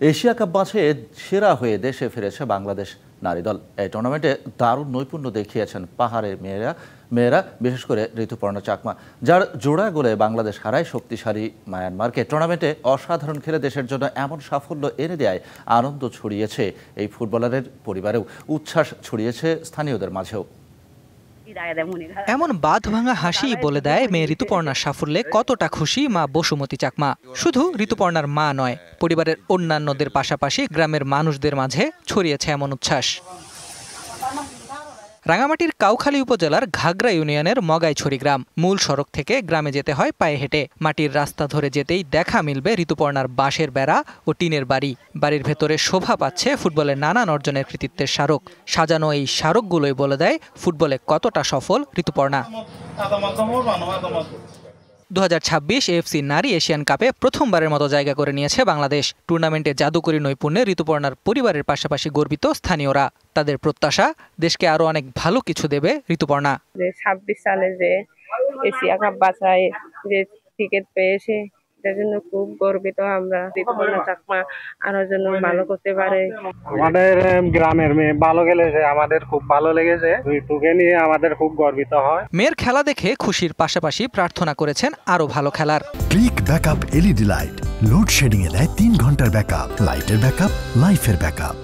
Asia cup বাছাই সেরা হয়ে দেশে ফিরেছে বাংলাদেশ নারী দল। এই টুর্নামেন্টে দারুণ নৈপুণ্য দেখিয়েছেন পাহাড়ের মেয়েরা বিশেষ করে ঋতুপর্ণা চাকমা, যার জোড়া গোলে বাংলাদেশ হারায় শক্তিশালী মায়ানমারকে। টুর্নামেন্টে অসাধারণ খেলে দেশের জন্য এমন সাফল্য এনে দেয় আনন্দ ছড়িয়েছে এই ফুটবলারের পরিবারেও, উচ্ছ্বাস ছড়িয়েছে স্থানীয়দের মাঝেও। এমন বাঁধ ভাঙা হাসি বলে দেয় মেয়ে ঋতুপর্ণার সাফল্যে কতটা খুশি মা বসুমতী চাকমা। শুধু ঋতুপর্ণার মা নয়, পরিবারের অন্যান্যদের পাশাপাশি গ্রামের মানুষদের মাঝে ছড়িয়েছে এমন উচ্ছ্বাস। রাঙামাটির কাউখালী উপজেলার ঘাগড়া ইউনিয়নের মগাইছড়ি গ্রাম। মূল সড়ক থেকে গ্রামে যেতে হয় পায়ে হেঁটে। মাটির রাস্তা ধরে যেতেই দেখা মিলবে ঋতুপর্ণার বাঁশের বেড়া ও টিনের বাড়ি। বাড়ির ভেতরে শোভা পাচ্ছে ফুটবলের নানান অর্জনের কৃতিত্বের স্মারক। সাজানো এই স্মারকগুলোই বলে দেয় ফুটবলে কতটা সফল ঋতুপর্ণা। 2026 এএফসি নারী এশিয়ান কাপে প্রথমবারের মতো জায়গা করে নিয়েছে বাংলাদেশ। টুর্নামেন্টে জাদুকরী নৈপুণ্যে ঋতুপর্ণার পরিবারের পাশাপাশি গর্বিত স্থানীয়রা। তাদের প্রত্যাশা, দেশকে আরো অনেক ভালো কিছু দেবে ঋতুপর্ণা। 26 সালে যে এশিয়া কাপ বাছাই যে টিকিট পেয়েছে, এটার জন্য খুব গর্বিত আমরা। ঋতুপর্ণা চাকমা আরো জন্য ভালো করতে পারে। আমাদের গ্রামের মেয়ে ভালো খেলেছে, আমাদের খুব ভালো লেগেছে। ঋতুকে নিয়ে আমাদের খুব গর্বিত হয়। মেয়ের খেলা দেখে খুশির পাশাপাশি প্রার্থনা করেছেন আরো ভালো খেলার। Click backup LED light load shedding এ দেয় 3 ঘন্টার ব্যাকআপ। লাইটের ব্যাকআপ, লাইফের ব্যাকআপ।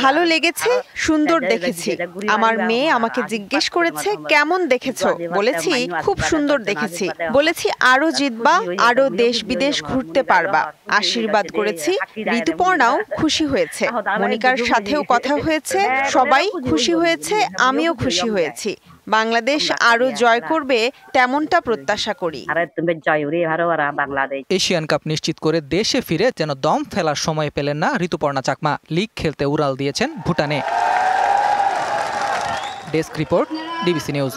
ভালো লেগেছে, সুন্দর দেখেছি। আমার মেয়ে আমাকে জিজ্ঞেস করেছে কেমন দেখেছো, বলেছি খুব সুন্দর দেখেছি। বলেছি আরো জিতবা, আরো দেশ বিদেশ ঘুরতে পারবা। আশীর্বাদ করেছি। ঋতুপর্ণাও খুশি হয়েছে, মনিকার সাথেও কথা হয়েছে, সবাই খুশি হয়েছে, আমিও খুশি হয়েছি। বাংলাদেশ আরো জয় করবে তেমনটা প্রত্যাশা করি। এশিয়ান কাপ নিশ্চিত করে দেশে ফিরে যেন দম ফেলার সময় পেলেন না ঋতুপর্ণা চাকমা। লিগ খেলতে উড়াল দিয়েছেন ভুটানে। Desk report, DBC news.